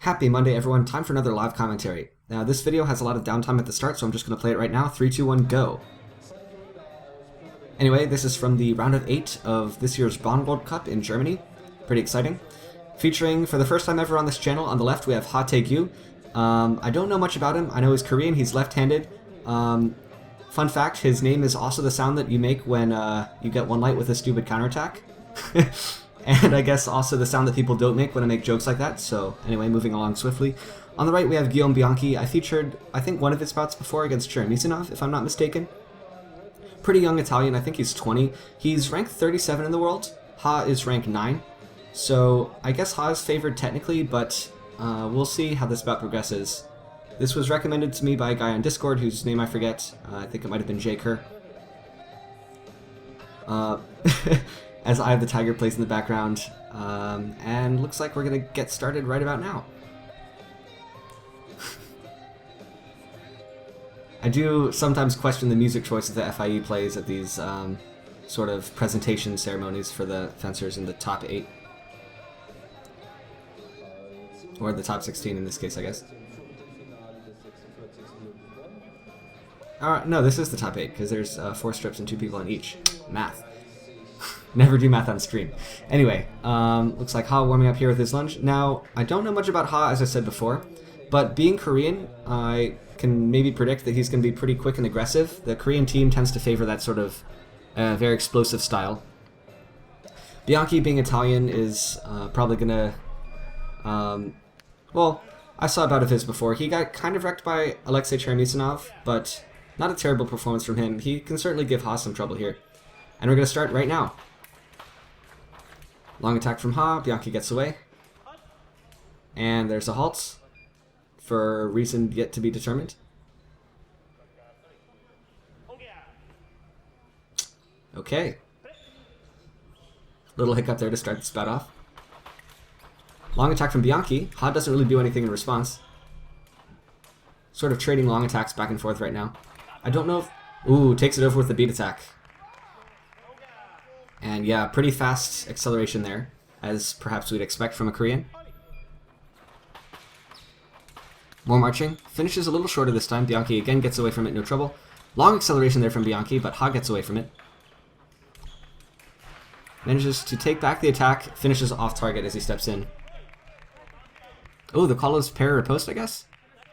Happy Monday, everyone. Time for another live commentary. Now, this video has a lot of downtime at the start, so I'm just going to play it right now. 3, 2, 1, go. Anyway, this is from the round of 8 of this year's Bonn World Cup in Germany. Pretty exciting. Featuring, for the first time ever on this channel, on the left we have Ha Tae-gyu. I don't know much about him. I know he's Korean, he's left-handed. Fun fact, his name is also the sound that you make when you get one light with a stupid counterattack. And I guess also the sound that people don't make when I make jokes like that. So anyway, moving along swiftly. On the right we have Bianchi. I featured, I think, one of his bouts before against Chermisinov, if I'm not mistaken. Pretty young Italian, I think he's 20. He's ranked 37 in the world. Ha is ranked 9. So I guess Ha is favored technically, but we'll see how this bout progresses. This was recommended to me by a guy on Discord whose name I forget. I think it might have been Jay Kerr. As Eye of the Tiger plays in the background. And looks like we're going to get started right about now. I do sometimes question the music choices that FIE plays at these sort of presentation ceremonies for the fencers in the top 8. Or the top 16 in this case, I guess. No, this is the top 8, because there's 4 strips and 2 people on each. Math. Never do math on stream. Anyway, looks like Ha warming up here with his lunge. Now, I don't know much about Ha, as I said before, but being Korean, I can maybe predict that he's going to be pretty quick and aggressive. The Korean team tends to favor that sort of very explosive style. Bianchi, being Italian, is probably going to... well, I saw a bout of his before. He got kind of wrecked by Alexei Chermisinov, but not a terrible performance from him. He can certainly give Ha some trouble here. And we're going to start right now. Long attack from Ha, Bianchi gets away. And there's a halt, for a reason yet to be determined. Okay. Little hiccup there to start this bout off. Long attack from Bianchi. Ha doesn't really do anything in response. Sort of trading long attacks back and forth right now. I don't know if... Ooh, takes it over with the beat attack. And yeah, pretty fast acceleration there, as perhaps we'd expect from a Korean. More marching. Finishes a little shorter this time. Bianchi again gets away from it, no trouble. Long acceleration there from Bianchi, but Ha gets away from it. Manages to take back the attack, finishes off target as he steps in. Oh, the call is parry or post, I guess?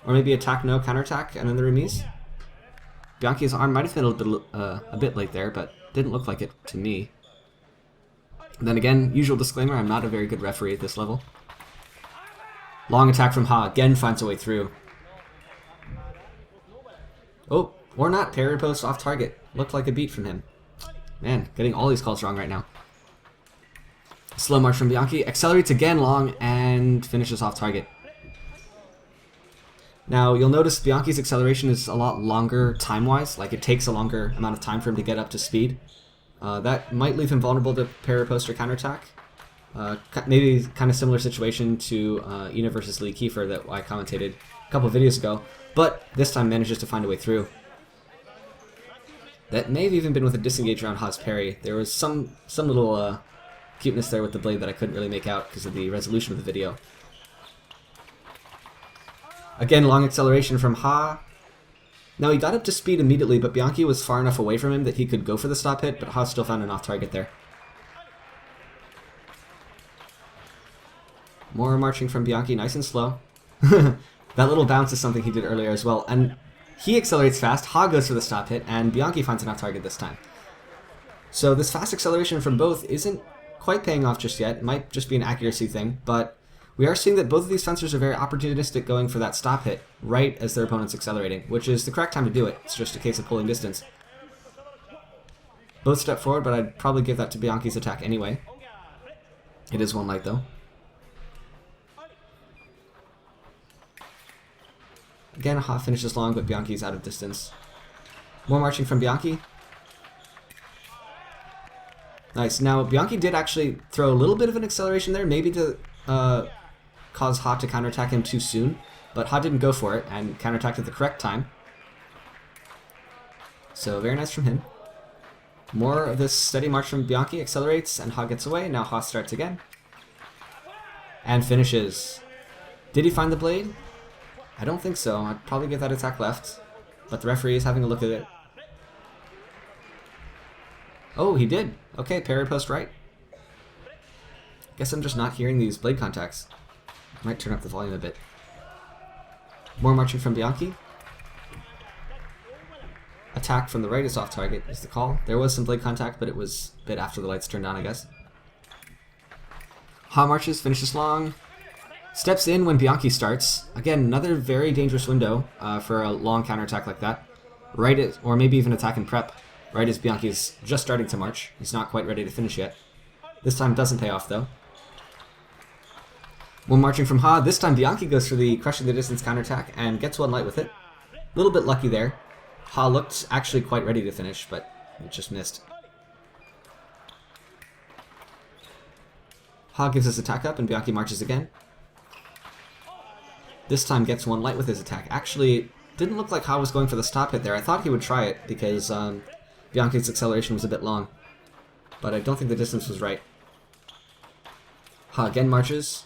Or maybe attack no, counterattack, and then the remise? Bianchi's arm might have been a bit late there, but didn't look like it to me. Then again, usual disclaimer, I'm not a very good referee at this level. Long attack from Ha, again finds a way through. Oh, or not, parry post off target. Looked like a beat from him. Man, getting all these calls wrong right now. Slow march from Bianchi, accelerates again long, and finishes off target. Now, you'll notice Bianchi's acceleration is a lot longer time-wise, like it takes a longer amount of time for him to get up to speed. That might leave him vulnerable to parry post or counterattack. Maybe kind of similar situation to Ina versus Lee Kiefer that I commentated a couple videos ago, but this time manages to find a way through. That may have even been with a disengage around Ha's parry. There was some little cuteness there with the blade that I couldn't really make out because of the resolution of the video. Again, long acceleration from Ha. Now he got up to speed immediately, but Bianchi was far enough away from him that he could go for the stop hit, but Ha still found an off target there. More marching from Bianchi, nice and slow. That little bounce is something he did earlier as well, and he accelerates fast, Ha goes for the stop hit, and Bianchi finds an off target this time. So this fast acceleration from both isn't quite paying off just yet. It might just be an accuracy thing, but we are seeing that both of these fencers are very opportunistic going for that stop hit right as their opponent's accelerating, which is the correct time to do it. It's just a case of pulling distance. Both step forward, but I'd probably give that to Bianchi's attack anyway. It is one light though. Again, Ha finishes long, but Bianchi's out of distance. More marching from Bianchi. Nice. Now, Bianchi did actually throw a little bit of an acceleration there, maybe to cause Ha to counterattack him too soon, but Ha didn't go for it and counterattacked at the correct time. So very nice from him. More of this steady march from Bianchi, accelerates and Ha gets away. Now Ha starts again and finishes. Did he find the blade? I don't think so. I'd probably give that attack left. But the referee is having a look at it. Oh, he did. Okay, parry post right. Guess I'm just not hearing these blade contacts. I might turn up the volume a bit. More marching from Bianchi. Attack from the right is off target is the call. There was some blade contact, but it was a bit after the lights turned on, I guess. Ha marches, finishes long. Steps in when Bianchi starts. Again, another very dangerous window for a long counterattack like that. Right as, or maybe even attack and prep. Right as Bianchi's just starting to march. He's not quite ready to finish yet. This time doesn't pay off though. One marching from Ha. This time Bianchi goes for the crushing the distance counterattack and gets one light with it. A little bit lucky there. Ha looked actually quite ready to finish, but it just missed. Ha gives his attack up and Bianchi marches again. This time gets one light with his attack. Actually, didn't look like Ha was going for the stop hit there. I thought he would try it because Bianchi's acceleration was a bit long. But I don't think the distance was right. Ha again marches.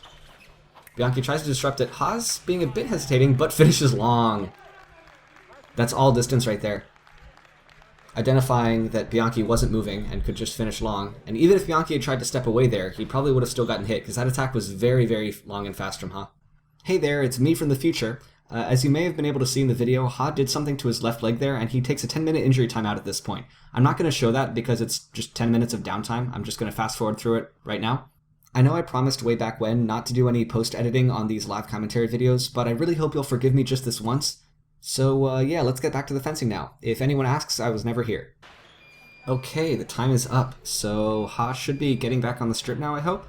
Bianchi tries to disrupt it. Ha's being a bit hesitating, but finishes long. That's all distance right there. Identifying that Bianchi wasn't moving and could just finish long. And even if Bianchi had tried to step away there, he probably would have still gotten hit, because that attack was very, very long and fast from Ha. Hey there, it's me from the future. As you may have been able to see in the video, Ha did something to his left leg there, and he takes a 10-minute injury timeout at this point. I'm not going to show that because it's just 10 minutes of downtime. I'm just going to fast forward through it right now. I know I promised way back when not to do any post-editing on these live commentary videos, but I really hope you'll forgive me just this once. So yeah, let's get back to the fencing now. If anyone asks, I was never here. Okay, the time is up, so Ha should be getting back on the strip now, I hope.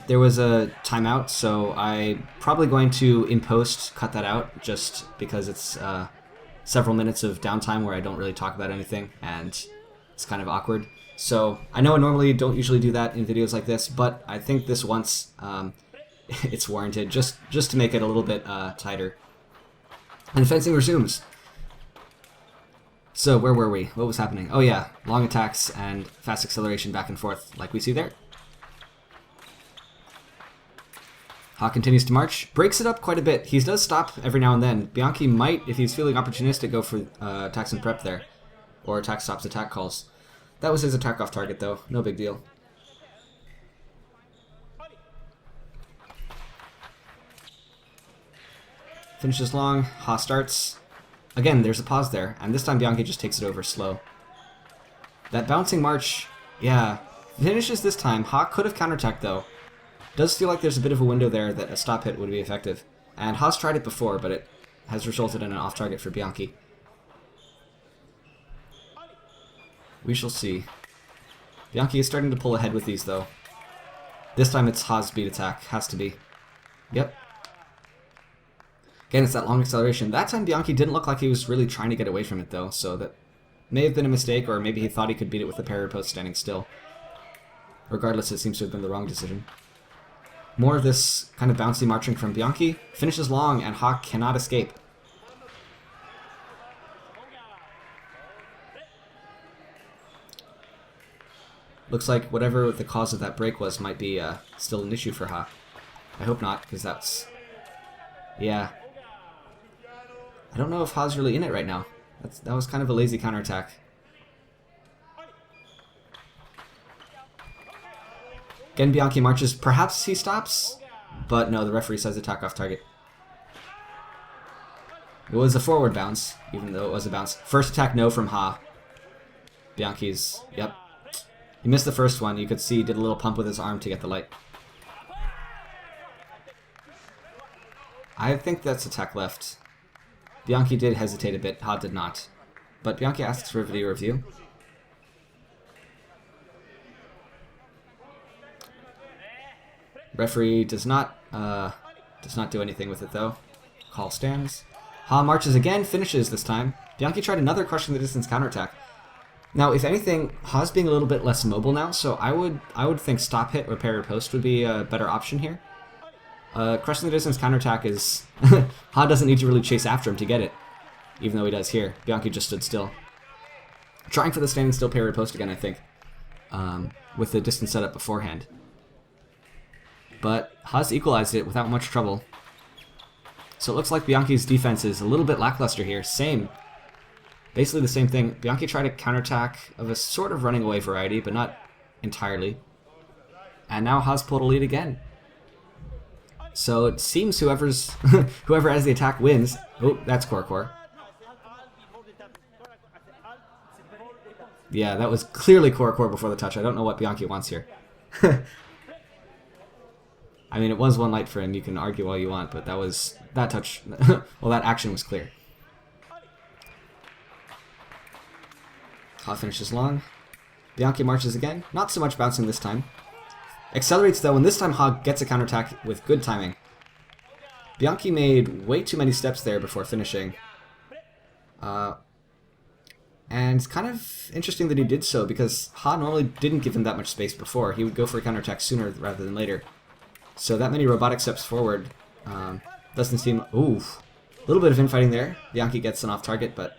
There was a timeout, so I'm probably going to, in post, cut that out, just because it's several minutes of downtime where I don't really talk about anything, and it's kind of awkward. So, I know I normally don't usually do that in videos like this, but I think this once, it's warranted, just to make it a little bit tighter. And fencing resumes. So, where were we? What was happening? Oh yeah, long attacks and fast acceleration back and forth, like we see there. Ha continues to march, breaks it up quite a bit. He does stop every now and then. Bianchi might, if he's feeling opportunistic, go for attacks and prep there. Or attack stops, attack calls. That was his attack off target though, no big deal. Finishes long, Ha starts. Again, there's a pause there, and this time Bianchi just takes it over slow. That bouncing march, yeah, finishes this time. Ha could have counterattacked though. Does feel like there's a bit of a window there that a stop hit would be effective. And Ha's tried it before, but it has resulted in an off target for Bianchi. We shall see. Bianchi is starting to pull ahead with these though. This time it's Ha's speed attack, has to be. Yep. Again, it's that long acceleration. That time Bianchi didn't look like he was really trying to get away from it though, so that may have been a mistake, or maybe he thought he could beat it with the parry post standing still. Regardless, it seems to have been the wrong decision. More of this kind of bouncy marching from Bianchi. Finishes long, and Ha cannot escape. Looks like whatever the cause of that break was might be still an issue for Ha. I hope not, because that's... yeah. I don't know if Ha's really in it right now. That was kind of a lazy counterattack. Again, Bianchi marches. Perhaps he stops? But no, the referee says attack off target. It was a forward bounce, even though it was a bounce. First attack no from Ha. Bianchi's... yep. He missed the first one. You could see he did a little pump with his arm to get the light. I think that's attack left. Bianchi did hesitate a bit. Ha did not. But Bianchi asks for a video review. Referee does not do anything with it though. Call stands. Ha marches again, finishes this time. Bianchi tried another crushing the distance counterattack. Now, if anything, Ha's being a little bit less mobile now, so I would think stop hit or parry post would be a better option here. Crushing the distance counterattack is Ha doesn't need to really chase after him to get it, even though he does here. Bianchi just stood still. Trying for the standing still parry post again, I think, with the distance setup beforehand. but Haas equalized it without much trouble. So it looks like Bianchi's defense is a little bit lackluster here. Same. Basically the same thing. Bianchi tried a counterattack of a sort of running away variety, but not entirely. And now Haas pulled a lead again. So it seems whoever has the attack wins. Oh, that's Core. Yeah, that was clearly Core before the touch. I don't know what Bianchi wants here. I mean, it was one light for him. You can argue all you want, but that touch. Well, that action was clear. Ha finishes long. Bianchi marches again. Not so much bouncing this time. Accelerates though, and this time Ha gets a counterattack with good timing. Bianchi made way too many steps there before finishing. And it's kind of interesting that he did so, because Ha normally didn't give him that much space before. He would go for a counterattack sooner rather than later. So that many robotic steps forward doesn't seem... Ooh, a little bit of infighting there. Bianchi gets an off target, but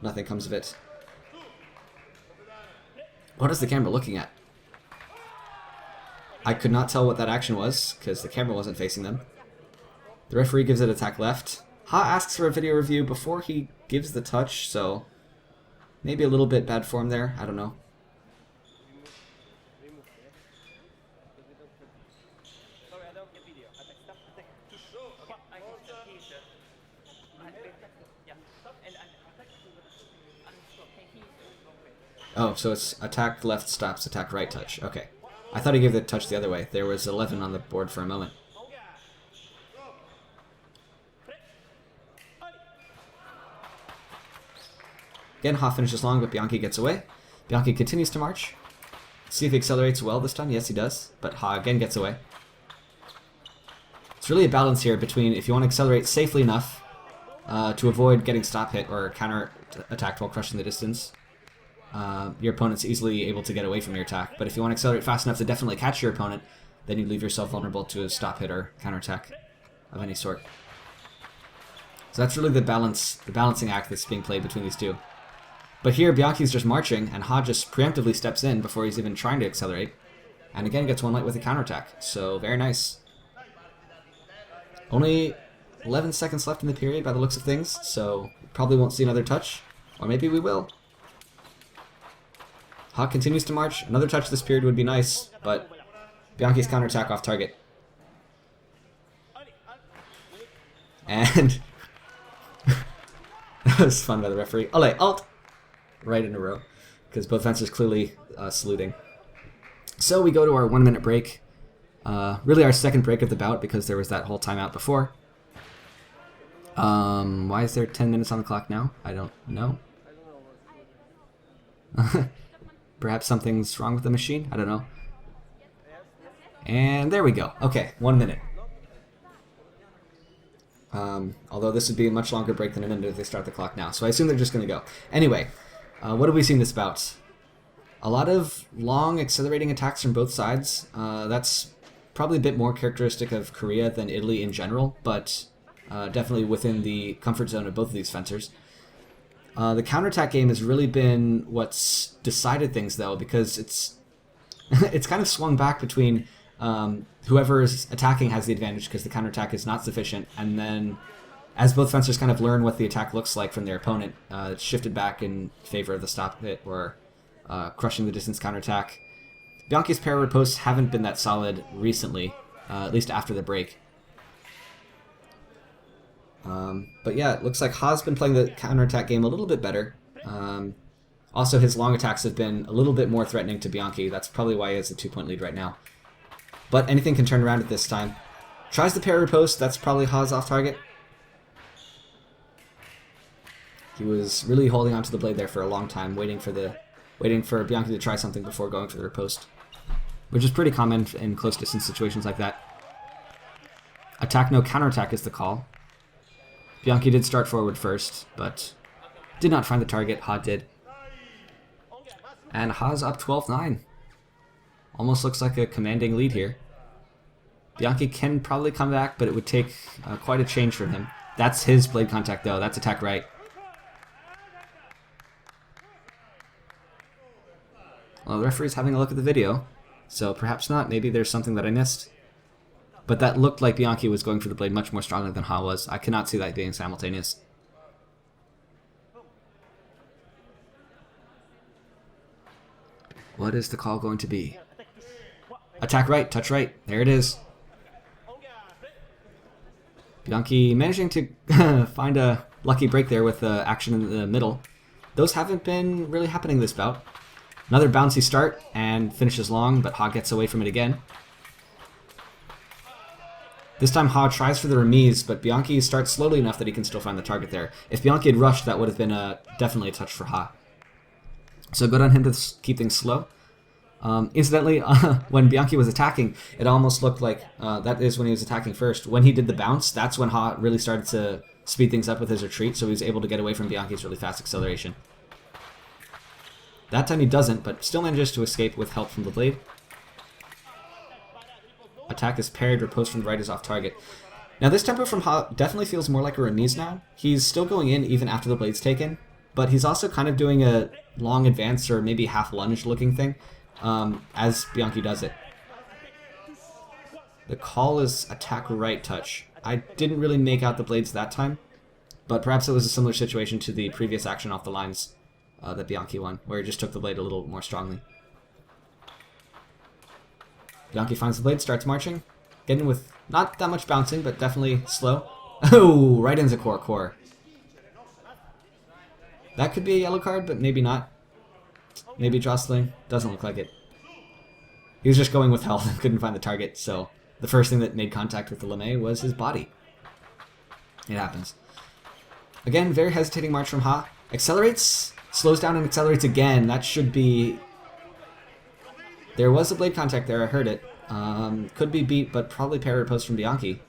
nothing comes of it. What is the camera looking at? I could not tell what that action was, because the camera wasn't facing them. The referee gives it attack left. Ha asks for a video review before he gives the touch, so maybe a little bit bad form there. I don't know. Oh, so it's attack left stops, attack right touch. Okay. I thought he gave the touch the other way. There was 11 on the board for a moment. Again, Ha finishes long, but Bianchi gets away. Bianchi continues to march. See if he accelerates well this time. Yes, he does. But Ha again gets away. It's really a balance here between if you want to accelerate safely enough to avoid getting stop hit or counter attacked while crushing the distance. Your opponent's easily able to get away from your attack. But if you want to accelerate fast enough to definitely catch your opponent, then you leave yourself vulnerable to a stop hit or counterattack of any sort. So that's really the balancing act that's being played between these two. But here, Bianchi's just marching, and Ha just preemptively steps in before he's even trying to accelerate. And again, gets one light with a counterattack. So, very nice. Only 11 seconds left in the period by the looks of things, so probably won't see another touch. Or maybe we will. Ha continues to march. Another touch this period would be nice, but Bianchi's counterattack off target. And that was fun by the referee. Ole, alt! Right in a row, because both fencers clearly saluting. So we go to our 1 minute break. Really our second break of the bout, because there was that whole timeout before. Why is there 10 minutes on the clock now? I don't know. Perhaps something's wrong with the machine? I don't know. And there we go. Okay, 1 minute. Although this would be a much longer break than a minute if they start the clock now. So I assume they're just going to go. Anyway, what have we seen this bout? A lot of long accelerating attacks from both sides. That's probably a bit more characteristic of Korea than Italy in general, but definitely within the comfort zone of both of these fencers. The counterattack game has really been what's decided things, though, because it's kind of swung back between whoever is attacking has the advantage because the counterattack is not sufficient, and then as both fencers kind of learn what the attack looks like from their opponent, it's shifted back in favor of the stop hit or crushing the distance counterattack. Bianchi's pair riposts haven't been that solid recently, at least after the break. But yeah, it looks like Ha's been playing the counterattack game a little bit better. Also, his long attacks have been a little bit more threatening to Bianchi. That's probably why he has a 2-point lead right now. But anything can turn around at this time. Tries the pair riposte. That's probably Ha's off target. He was really holding onto the blade there for a long time, waiting for Bianchi to try something before going for the riposte, which is pretty common in close distance situations like that. Attack no counterattack is the call. Bianchi did start forward first, but did not find the target. Ha did. And Ha's up 12-9. Almost looks like a commanding lead here. Bianchi can probably come back, but it would take quite a change from him. That's his blade contact, though. That's attack right. Well, the referee's having a look at the video, so perhaps not. Maybe there's something that I missed. But that looked like Bianchi was going for the blade much more strongly than Ha was. I cannot see that being simultaneous. What is the call going to be? Attack right, touch right. There it is. Bianchi managing to find a lucky break there with action in the middle. Those haven't been really happening this bout. Another bouncy start and finishes long, but Ha gets away from it again. This time Ha tries for the remise, but Bianchi starts slowly enough that he can still find the target there. If Bianchi had rushed, that would have been definitely a touch for Ha. So good on him to keep things slow. Incidentally, when Bianchi was attacking, it almost looked like, that is when he was attacking first. When he did the bounce, that's when Ha really started to speed things up with his retreat, so he was able to get away from Bianchi's really fast acceleration. That time he doesn't, but still manages to escape with help from the blade. Attack is parried, riposte from the right is off target. Now this tempo from Ha definitely feels more like a remise now. He's still going in even after the blade's taken, but he's also kind of doing a long advance or maybe half lunge looking thing as Bianchi does it. The call is attack right touch. I didn't really make out the blades that time, but perhaps it was a similar situation to the previous action off the lines that Bianchi won, where he just took the blade a little more strongly. Bianchi finds the blade, starts marching, getting with not that much bouncing, but definitely slow. Oh, right into core. That could be a yellow card, but maybe not. Maybe jostling. Doesn't look like it. He was just going with health and couldn't find the target, so the first thing that made contact with the lame was his body. It happens. Again, very hesitating march from Ha. Accelerates, slows down and accelerates again. That should be... There was a blade contact there, I heard it. Could be beat, but probably parry post from Bianchi.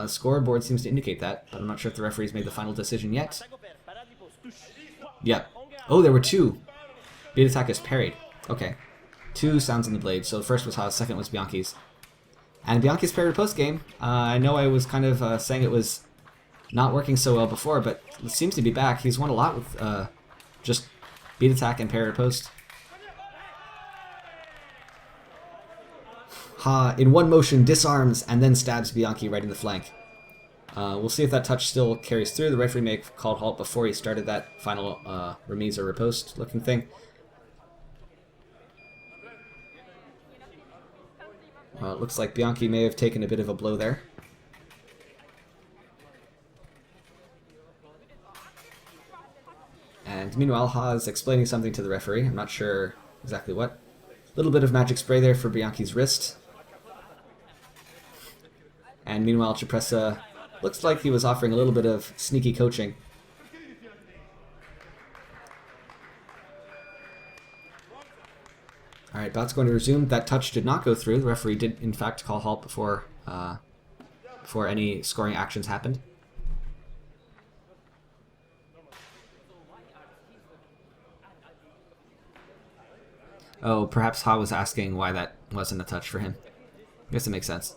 Scoreboard seems to indicate that, but I'm not sure if the referee's made the final decision yet. Yeah. Oh, there were two. Beat attack is parried. Okay. Two sounds in the blade. So the first was Ha's, second was Bianchi's. And Bianchi's parry post game. I know I was kind of saying it was not working so well before, but it seems to be back. He's won a lot with just beat attack and parry post. Ha, in one motion, disarms and then stabs Bianchi right in the flank. We'll see if that touch still carries through. The referee may have called halt before he started that final remise or riposte looking thing. It looks like Bianchi may have taken a bit of a blow there. And meanwhile, Ha is explaining something to the referee. I'm not sure exactly what. A little bit of magic spray there for Bianchi's wrist. And meanwhile, Cipressa looks like he was offering a little bit of sneaky coaching. Alright, bout's going to resume. That touch did not go through. The referee did, in fact, call halt before any scoring actions happened. Oh, perhaps Ha was asking why that wasn't a touch for him. I guess it makes sense.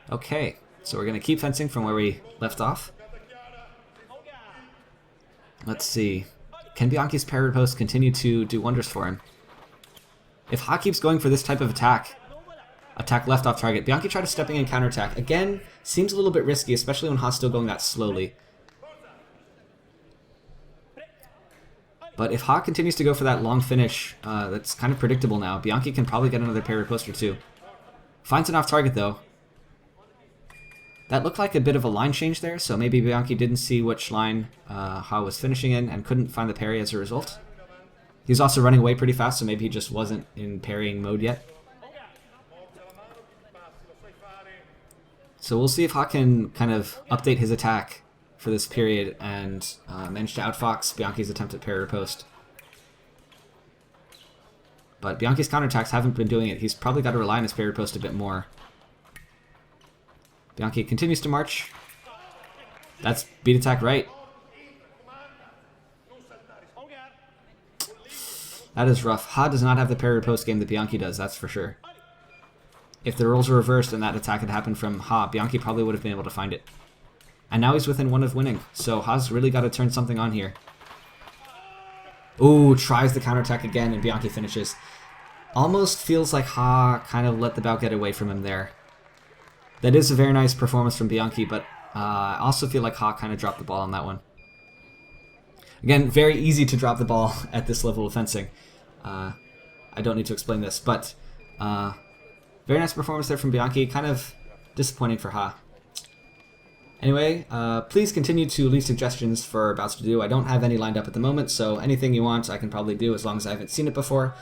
Okay, so we're going to keep fencing from where we left off. Let's see. Can Bianchi's parry post continue to do wonders for him? If Ha keeps going for this type of attack left off target, Bianchi tried to stepping in counterattack. Again, seems a little bit risky, especially when Ha's still going that slowly. But if Ha continues to go for that long finish, that's kind of predictable now. Bianchi can probably get another parry post or two. Finds an off target though. That looked like a bit of a line change there, so maybe Bianchi didn't see which line Ha was finishing in and couldn't find the parry as a result. He's also running away pretty fast, so maybe he just wasn't in parrying mode yet. So we'll see if Ha can kind of update his attack for this period and manage to outfox Bianchi's attempt at parry post. But Bianchi's counterattacks haven't been doing it. He's probably got to rely on his parry post a bit more. Bianchi continues to march. That's beat attack right. That is rough. Ha does not have the parry post game that Bianchi does, that's for sure. If the roles were reversed and that attack had happened from Ha, Bianchi probably would have been able to find it. And now he's within one of winning, so Ha's really got to turn something on here. Ooh, tries the counterattack again and Bianchi finishes. Almost feels like Ha kind of let the bout get away from him there. That is a very nice performance from Bianchi, but I also feel like Ha kind of dropped the ball on that one. Again, very easy to drop the ball at this level of fencing. I don't need to explain this, but very nice performance there from Bianchi. Kind of disappointing for Ha. Anyway, please continue to leave suggestions for bouts to do. I don't have any lined up at the moment, so anything you want I can probably do as long as I haven't seen it before.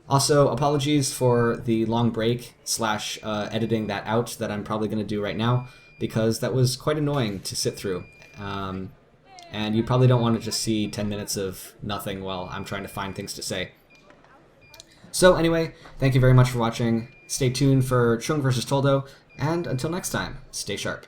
Also, apologies for the long break slash editing that out that I'm probably going to do right now, because that was quite annoying to sit through. And you probably don't want to just see 10 minutes of nothing while I'm trying to find things to say. So anyway, thank you very much for watching. Stay tuned for Chung versus Toldo, and until next time, stay sharp.